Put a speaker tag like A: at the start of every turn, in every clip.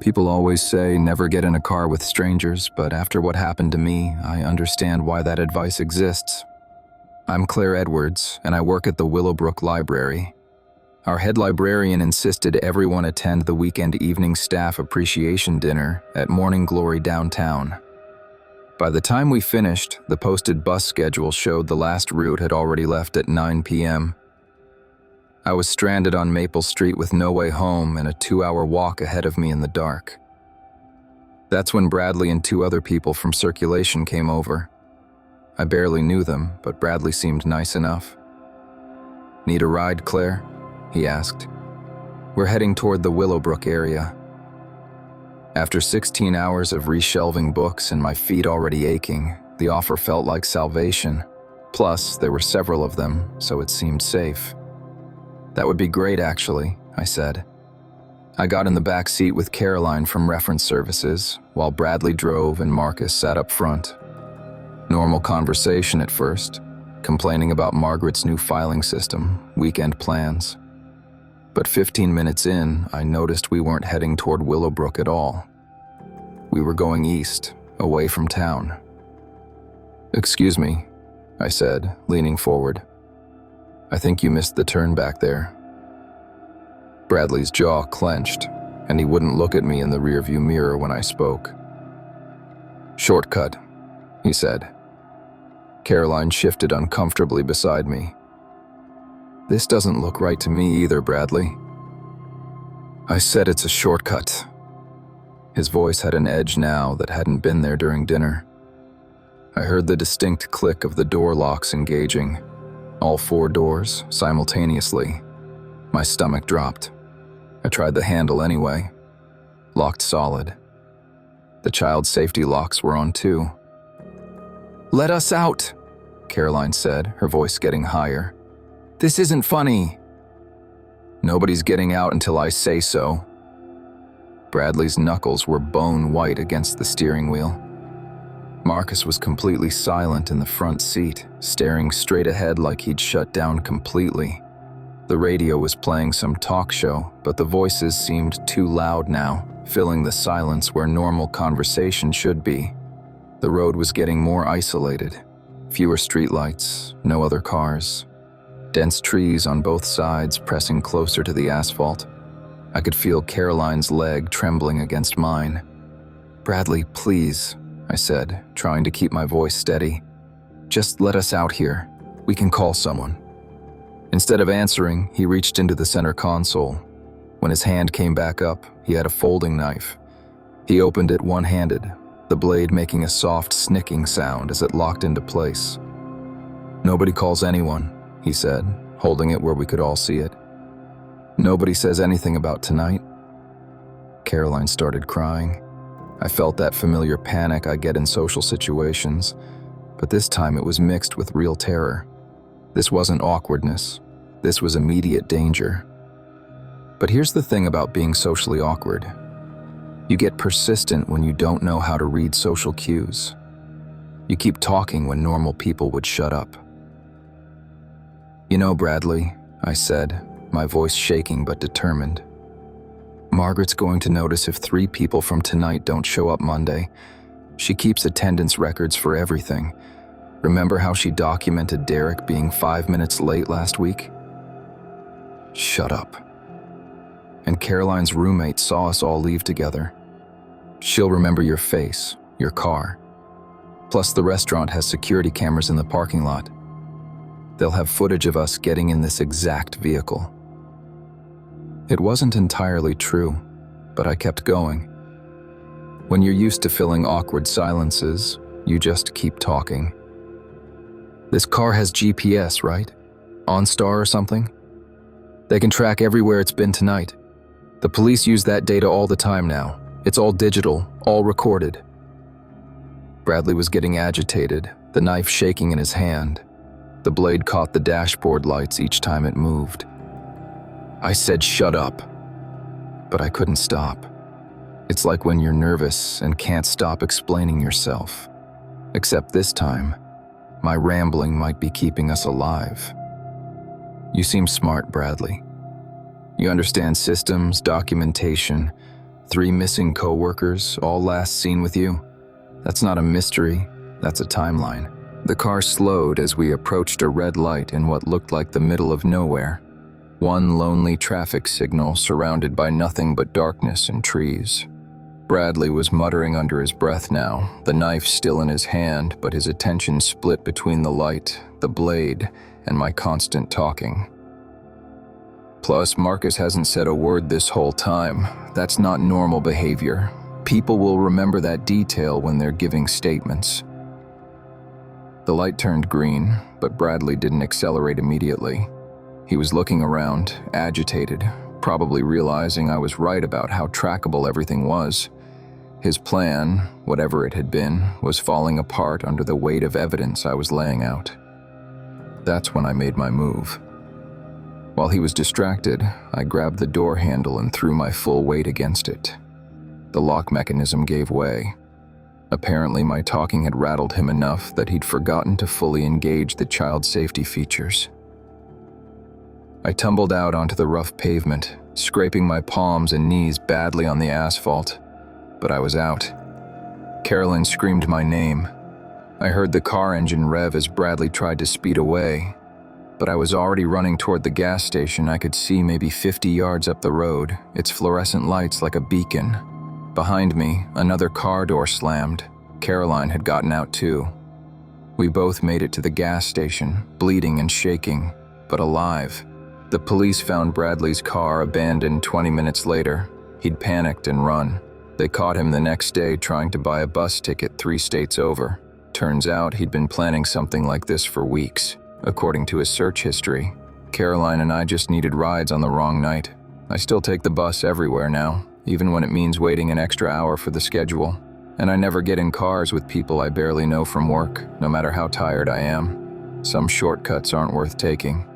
A: People always say never get in a car with strangers, but after what happened to me, I understand why that advice exists. I'm Claire Edwards, and I work at the Willowbrook Library. Our head librarian insisted everyone attend the weekend evening staff appreciation dinner at Morning Glory downtown. By the time we finished, the posted bus schedule showed the last route had already left at 9 p.m. I was stranded on Maple Street with no way home and a 2-hour walk ahead of me in the dark. That's when Bradley and 2 other people from circulation came over. I barely knew them, but Bradley seemed nice enough. "Need a ride, Claire?" he asked. "We're heading toward the Willowbrook area." After 16 hours of reshelving books and my feet already aching, the offer felt like salvation. Plus, there were several of them, so it seemed safe. "That would be great, actually," I said. I got in the back seat with Caroline from Reference Services, while Bradley drove and Marcus sat up front. Normal conversation at first, complaining about Margaret's new filing system, weekend plans. But 15 minutes in, I noticed we weren't heading toward Willowbrook at all. We were going east, away from town. "Excuse me," I said, leaning forward. "I think you missed the turn back there." Bradley's jaw clenched, and he wouldn't look at me in the rearview mirror when I spoke. "Shortcut," he said. Caroline shifted uncomfortably beside me. "This doesn't look right to me either, Bradley." "I said it's a shortcut." His voice had an edge now that hadn't been there during dinner. I heard the distinct click of the door locks engaging, all 4 doors simultaneously. My stomach dropped. I tried the handle anyway. Locked solid. The child safety locks were on too. "Let us out," Caroline said, her voice getting higher. "This isn't funny." "Nobody's getting out until I say so." Bradley's knuckles were bone white against the steering wheel. Marcus was completely silent in the front seat, staring straight ahead like he'd shut down completely. The radio was playing some talk show, but the voices seemed too loud now, filling the silence where normal conversation should be. The road was getting more isolated. Fewer streetlights, no other cars. Dense trees on both sides pressing closer to the asphalt. I could feel Caroline's leg trembling against mine. "Bradley, please," I said, trying to keep my voice steady. "Just let us out here. We can call someone." Instead of answering, he reached into the center console. When his hand came back up, he had a folding knife. He opened it one-handed, the blade making a soft snicking sound as it locked into place. "Nobody calls anyone," he said, holding it where we could all see it. "Nobody says anything about tonight." Caroline started crying. I felt that familiar panic I get in social situations, but this time it was mixed with real terror. This wasn't awkwardness. This was immediate danger. But here's the thing about being socially awkward. You get persistent when you don't know how to read social cues. You keep talking when normal people would shut up. "You know, Bradley," I said, my voice shaking but determined. "Margaret's going to notice if 3 people from tonight don't show up Monday. She keeps attendance records for everything. Remember how she documented Derek being 5 minutes late last week?" "Shut up." "And Caroline's roommate saw us all leave together. She'll remember your face, your car. Plus the restaurant has security cameras in the parking lot. They'll have footage of us getting in this exact vehicle." It wasn't entirely true, but I kept going. When you're used to filling awkward silences, you just keep talking. "This car has GPS, right? OnStar or something? They can track everywhere it's been tonight. The police use that data all the time now. It's all digital, all recorded." Bradley was getting agitated, the knife shaking in his hand. The blade caught the dashboard lights each time it moved. I said shut up, but I couldn't stop. It's like when you're nervous and can't stop explaining yourself. Except this time, my rambling might be keeping us alive. "You seem smart, Bradley. You understand systems, documentation, 3 missing co-workers, all last seen with you. That's not a mystery, that's a timeline. The car slowed as we approached a red light in what looked like the middle of nowhere. One lonely traffic signal surrounded by nothing but darkness and trees. Bradley was muttering under his breath now, the knife still in his hand, but his attention split between the light, the blade, and my constant talking. Plus, Marcus hasn't said a word this whole time. That's not normal behavior. People will remember that detail when they're giving statements. The light turned green, but Bradley didn't accelerate immediately. He was looking around, agitated, probably realizing I was right about how trackable everything was. His plan, whatever it had been, was falling apart under the weight of evidence I was laying out. That's when I made my move. While he was distracted, I grabbed the door handle and threw my full weight against it. The lock mechanism gave way. Apparently, my talking had rattled him enough that he'd forgotten to fully engage the child safety features. I tumbled out onto the rough pavement, scraping my palms and knees badly on the asphalt, but I was out. Carolyn screamed my name. I heard the car engine rev as Bradley tried to speed away, but I was already running toward the gas station I could see maybe 50 yards up the road, its fluorescent lights like a beacon. Behind me, another car door slammed. Caroline had gotten out too. We both made it to the gas station, bleeding and shaking, but alive. The police found Bradley's car abandoned 20 minutes later. He'd panicked and run. They caught him the next day trying to buy a bus ticket 3 states over. Turns out he'd been planning something like this for weeks, according to his search history. Caroline and I just needed rides on the wrong night. I still take the bus everywhere now, even when it means waiting an extra hour for the schedule. And I never get in cars with people I barely know from work, no matter how tired I am. Some shortcuts aren't worth taking.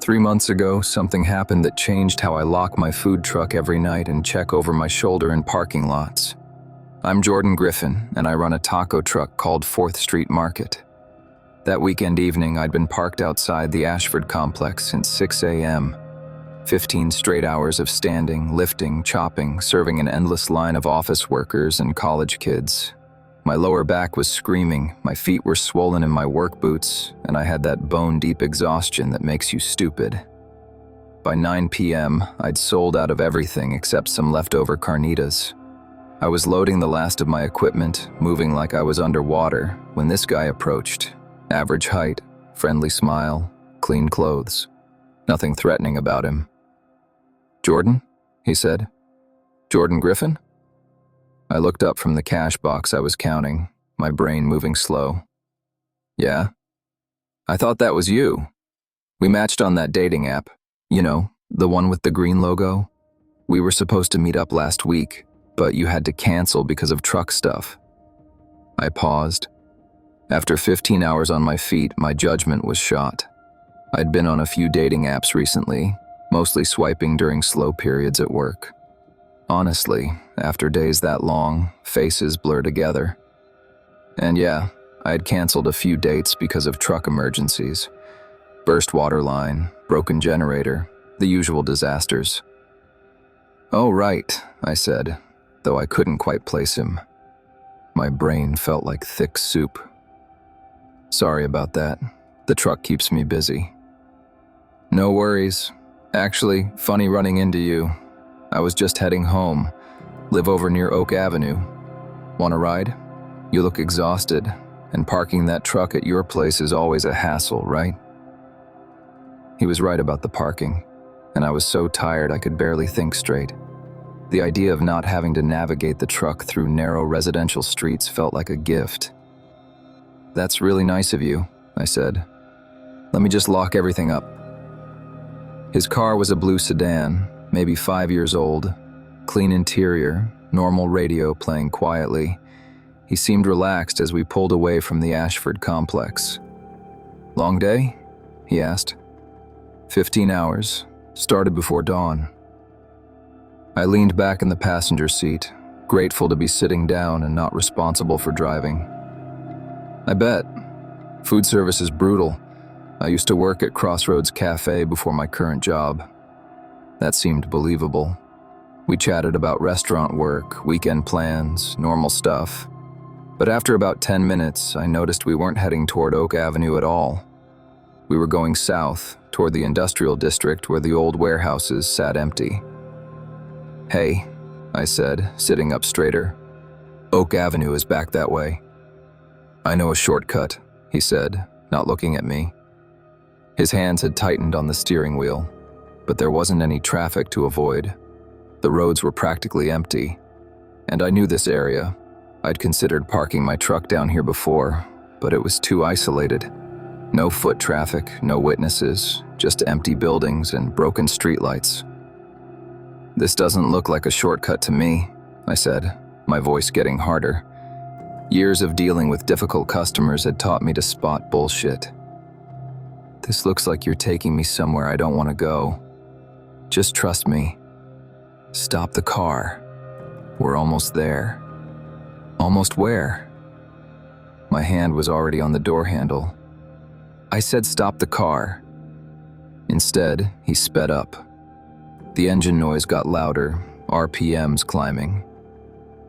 A: Three months ago, something happened that changed how I lock my food truck every night and check over my shoulder in parking lots. I'm Jordan Griffin, and I run a taco truck called 4th Street Market. That weekend evening, I'd been parked outside the Ashford complex since 6 a.m. 15 straight hours of standing, lifting, chopping, serving an endless line of office workers and college kids. My lower back was screaming, my feet were swollen in my work boots, and I had that bone-deep exhaustion that makes you stupid. By 9 p.m., I'd sold out of everything except some leftover carnitas. I was loading the last of my equipment, moving like I was underwater, when this guy approached. Average height, friendly smile, clean clothes. Nothing threatening about him. "Jordan?" he said. "Jordan Griffin?" I looked up from the cash box I was counting, my brain moving slow. "Yeah? I thought that was you. We matched on that dating app. You know, the one with the green logo. We were supposed to meet up last week, but you had to cancel because of truck stuff." I paused. After 15 hours on my feet, my judgment was shot. I'd been on a few dating apps recently, mostly swiping during slow periods at work. Honestly, after days that long, faces blur together. And yeah, I had canceled a few dates because of truck emergencies. Burst water line, broken generator, the usual disasters. "Oh, right," I said, though I couldn't quite place him. My brain felt like thick soup. "Sorry about that. The truck keeps me busy." "No worries. Actually, funny running into you. I was just heading home. Live over near Oak Avenue. Want a ride? You look exhausted, and parking that truck at your place is always a hassle, right?" He was right about the parking, and I was so tired I could barely think straight. The idea of not having to navigate the truck through narrow residential streets felt like a gift. "That's really nice of you," I said. "Let me just lock everything up." His car was a blue sedan, maybe 5 years old. Clean interior, normal radio playing quietly. He seemed relaxed as we pulled away from the Ashford complex. "Long day?" he asked. 15 hours. Started before dawn." I leaned back in the passenger seat, grateful to be sitting down and not responsible for driving. "I bet. Food service is brutal. I used to work at Crossroads Cafe before my current job. That seemed believable. We chatted about restaurant work, weekend plans, normal stuff. But after about 10 minutes, I noticed we weren't heading toward Oak Avenue at all. We were going south, toward the industrial district where the old warehouses sat empty. "Hey," I said, sitting up straighter. "Oak Avenue is back that way." "I know a shortcut," he said, not looking at me. His hands had tightened on the steering wheel, but there wasn't any traffic to avoid. The roads were practically empty, and I knew this area. I'd considered parking my truck down here before, but it was too isolated. No foot traffic, no witnesses, just empty buildings and broken streetlights. "This doesn't look like a shortcut to me," I said, my voice getting harder. Years of dealing with difficult customers had taught me to spot bullshit. "This looks like you're taking me somewhere I don't want to go. Just trust me. Stop the car. We're almost there." "Almost where?" My hand was already on the door handle. I said stop the car. Instead, he sped up. The engine noise got louder, RPMs climbing.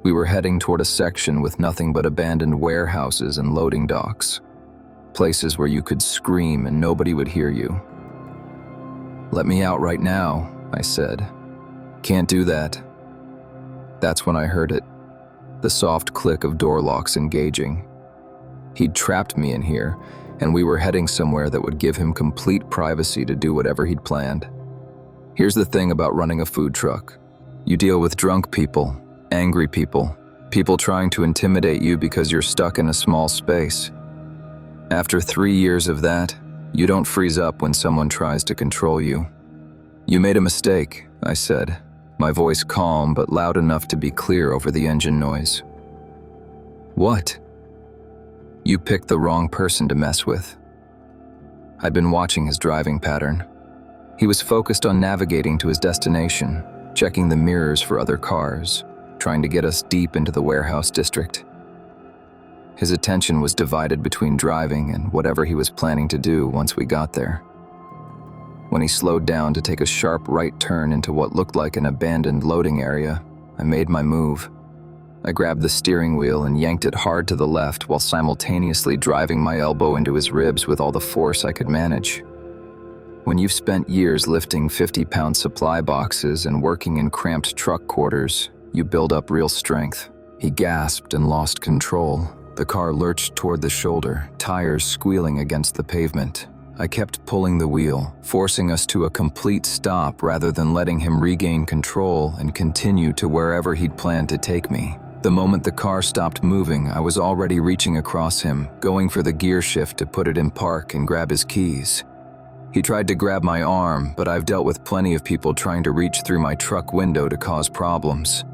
A: We were heading toward a section with nothing but abandoned warehouses and loading docks. Places where you could scream and nobody would hear you. "Let me out right now," I said. "Can't do that." That's when I heard it, the soft click of door locks engaging. He'd trapped me in here, and we were heading somewhere that would give him complete privacy to do whatever he'd planned. Here's the thing about running a food truck. You deal with drunk people, angry people, people trying to intimidate you because you're stuck in a small space. After 3 years of that, you don't freeze up when someone tries to control you. "You made a mistake," I said, my voice calm but loud enough to be clear over the engine noise. "What?" "You picked the wrong person to mess with." I'd been watching his driving pattern. He was focused on navigating to his destination, checking the mirrors for other cars, trying to get us deep into the warehouse district. His attention was divided between driving and whatever he was planning to do once we got there. When he slowed down to take a sharp right turn into what looked like an abandoned loading area, I made my move. I grabbed the steering wheel and yanked it hard to the left while simultaneously driving my elbow into his ribs with all the force I could manage. When you've spent years lifting 50-pound supply boxes and working in cramped truck quarters, you build up real strength. He gasped and lost control. The car lurched toward the shoulder, tires squealing against the pavement. I kept pulling the wheel, forcing us to a complete stop rather than letting him regain control and continue to wherever he'd planned to take me. The moment the car stopped moving, I was already reaching across him, going for the gear shift to put it in park and grab his keys. He tried to grab my arm, but I've dealt with plenty of people trying to reach through my truck window to cause problems.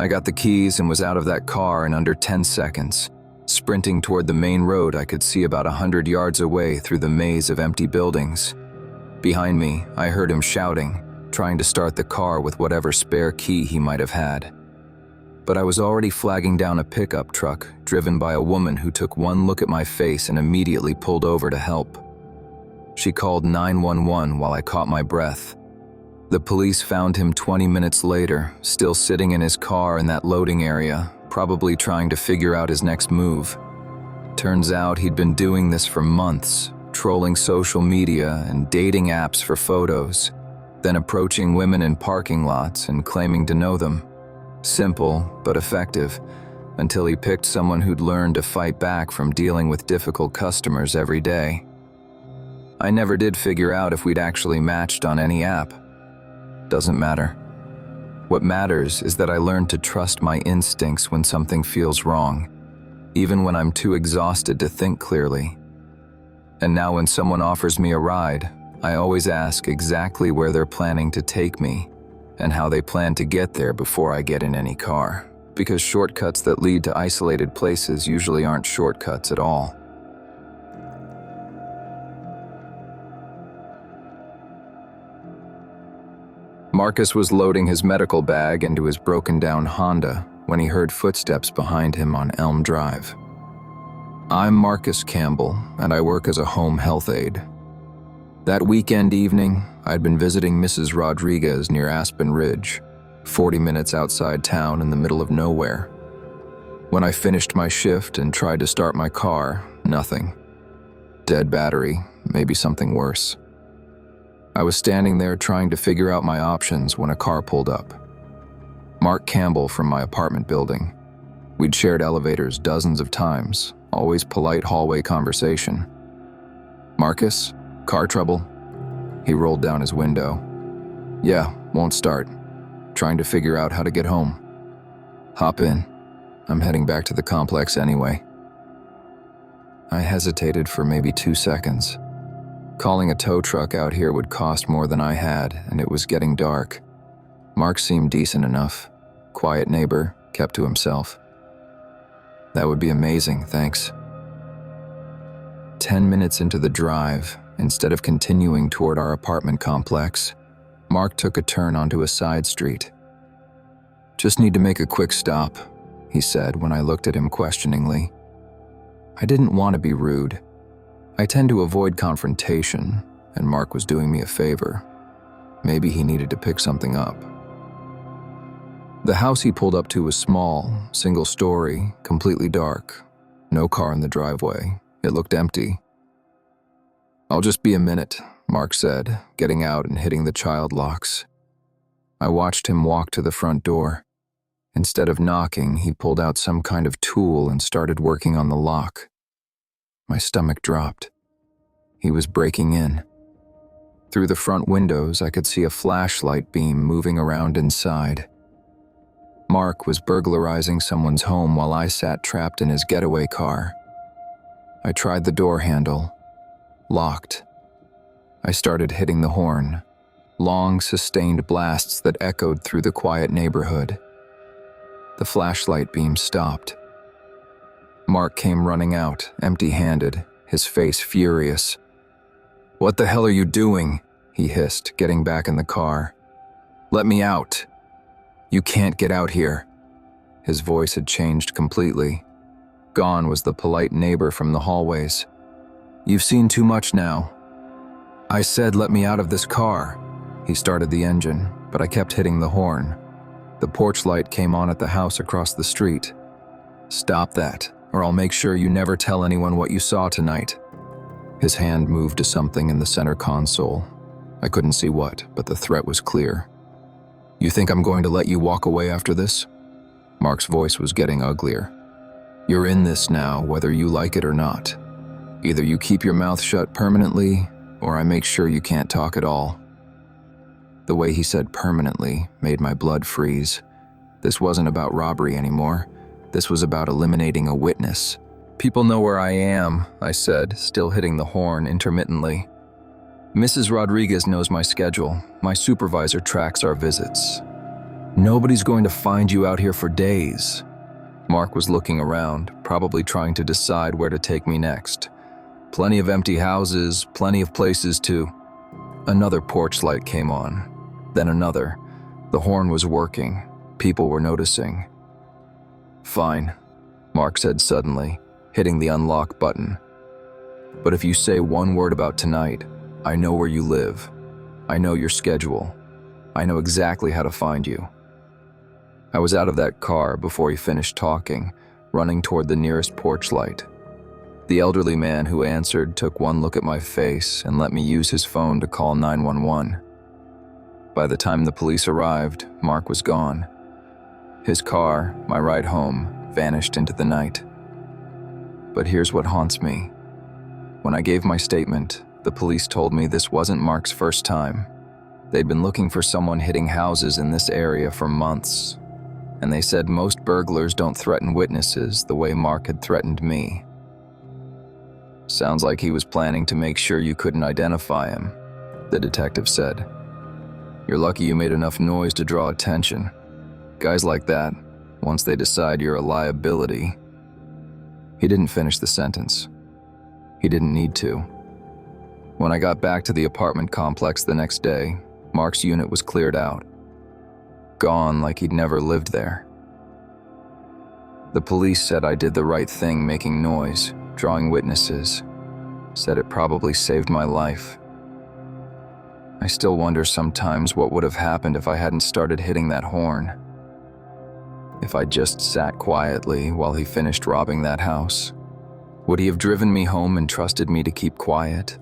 A: I got the keys and was out of that car in under 10 seconds. Sprinting toward the main road I could see about 100 yards away through the maze of empty buildings. Behind me, I heard him shouting, trying to start the car with whatever spare key he might have had. But I was already flagging down a pickup truck driven by a woman who took one look at my face and immediately pulled over to help. She called 911 while I caught my breath. The police found him 20 minutes later, still sitting in his car in that loading area, probably trying to figure out his next move. Turns out he'd been doing this for months, trolling social media and dating apps for photos, then approaching women in parking lots and claiming to know them. Simple, but effective, until he picked someone who'd learned to fight back from dealing with difficult customers every day. I never did figure out if we'd actually matched on any app. Doesn't matter. What matters is that I learned to trust my instincts when something feels wrong, even when I'm too exhausted to think clearly. And now when someone offers me a ride, I always ask exactly where they're planning to take me and how they plan to get there before I get in any car, because shortcuts that lead to isolated places usually aren't shortcuts at all. Marcus was loading his medical bag into his broken-down Honda when he heard footsteps behind him on Elm Drive. "I'm Marcus Campbell, and I work as a home health aide," That weekend evening, I'd been visiting Mrs. Rodriguez near Aspen Ridge, 40 minutes outside town in the middle of nowhere. When I finished my shift and tried to start my car, nothing. Dead battery, maybe something worse. I was standing there trying to figure out my options when a car pulled up. Mark Campbell from my apartment building. We'd shared elevators dozens of times, always polite hallway conversation. "Marcus? Car trouble?" He rolled down his window. "Yeah, won't start. Trying to figure out how to get home." "Hop in. I'm heading back to the complex anyway." I hesitated for maybe 2 seconds. Calling a tow truck out here would cost more than I had, and it was getting dark. Mark seemed decent enough. Quiet neighbor, kept to himself. "That would be amazing, thanks." 10 minutes into the drive, instead of continuing toward our apartment complex, Mark took a turn onto a side street. "Just need to make a quick stop," he said when I looked at him questioningly. I didn't want to be rude. I tend to avoid confrontation, and Mark was doing me a favor. Maybe he needed to pick something up. The house he pulled up to was small, single-story, completely dark. No car in the driveway. It looked empty. "I'll just be a minute," Mark said, getting out and hitting the child locks. I watched him walk to the front door. Instead of knocking, he pulled out some kind of tool and started working on the lock. My stomach dropped. He was breaking in. Through the front windows, I could see a flashlight beam moving around inside. Mark was burglarizing someone's home while I sat trapped in his getaway car. I tried the door handle. Locked. I started hitting the horn. Long, sustained blasts that echoed through the quiet neighborhood. The flashlight beam stopped. Mark came running out, empty-handed, his face furious. "What the hell are you doing?" he hissed, getting back in the car. "Let me out." "You can't get out here." His voice had changed completely. Gone was the polite neighbor from the hallways. "You've seen too much now." "I said let me out of this car." He started the engine, but I kept hitting the horn. The porch light came on at the house across the street. "Stop that, or I'll make sure you never tell anyone what you saw tonight." His hand moved to something in the center console. I couldn't see what, but the threat was clear. "You think I'm going to let you walk away after this?" Mark's voice was getting uglier. "You're in this now, whether you like it or not. Either you keep your mouth shut permanently, or I make sure you can't talk at all." The way he said permanently made my blood freeze. This wasn't about robbery anymore. This was about eliminating a witness. "People know where I am," I said, still hitting the horn intermittently. "Mrs. Rodriguez knows my schedule. My supervisor tracks our visits. Nobody's going to find you out here for days." Mark was looking around, probably trying to decide where to take me next. Plenty of empty houses, plenty of places to... Another porch light came on. Then another. The horn was working. People were noticing. "Fine," Mark said suddenly, hitting the unlock button. "But if you say one word about tonight, I know where you live. I know your schedule. I know exactly how to find you." I was out of that car before he finished talking, running toward the nearest porch light. The elderly man who answered took one look at my face and let me use his phone to call 911. By the time the police arrived, Mark was gone. His car, my ride home, vanished into the night. But here's what haunts me. When I gave my statement, the police told me this wasn't Mark's first time. They'd been looking for someone hitting houses in this area for months, and they said most burglars don't threaten witnesses the way Mark had threatened me. "Sounds like he was planning to make sure you couldn't identify him," the detective said. "You're lucky you made enough noise to draw attention. Guys like that, once they decide you're a liability..." He didn't finish the sentence. He didn't need to. When I got back to the apartment complex the next day, Mark's unit was cleared out. Gone like he'd never lived there. The police said I did the right thing making noise, drawing witnesses. Said it probably saved my life. I still wonder sometimes what would have happened if I hadn't started hitting that horn. If I just sat quietly while he finished robbing that house. Would he have driven me home and trusted me to keep quiet?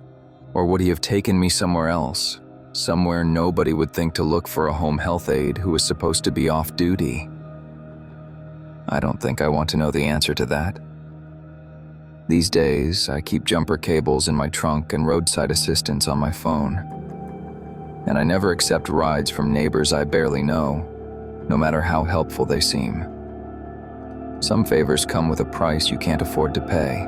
A: Or would he have taken me somewhere else, somewhere nobody would think to look for a home health aide who was supposed to be off duty? I don't think I want to know the answer to that. These days, I keep jumper cables in my trunk and roadside assistance on my phone. And I never accept rides from neighbors I barely know, no matter how helpful they seem. Some favors come with a price you can't afford to pay.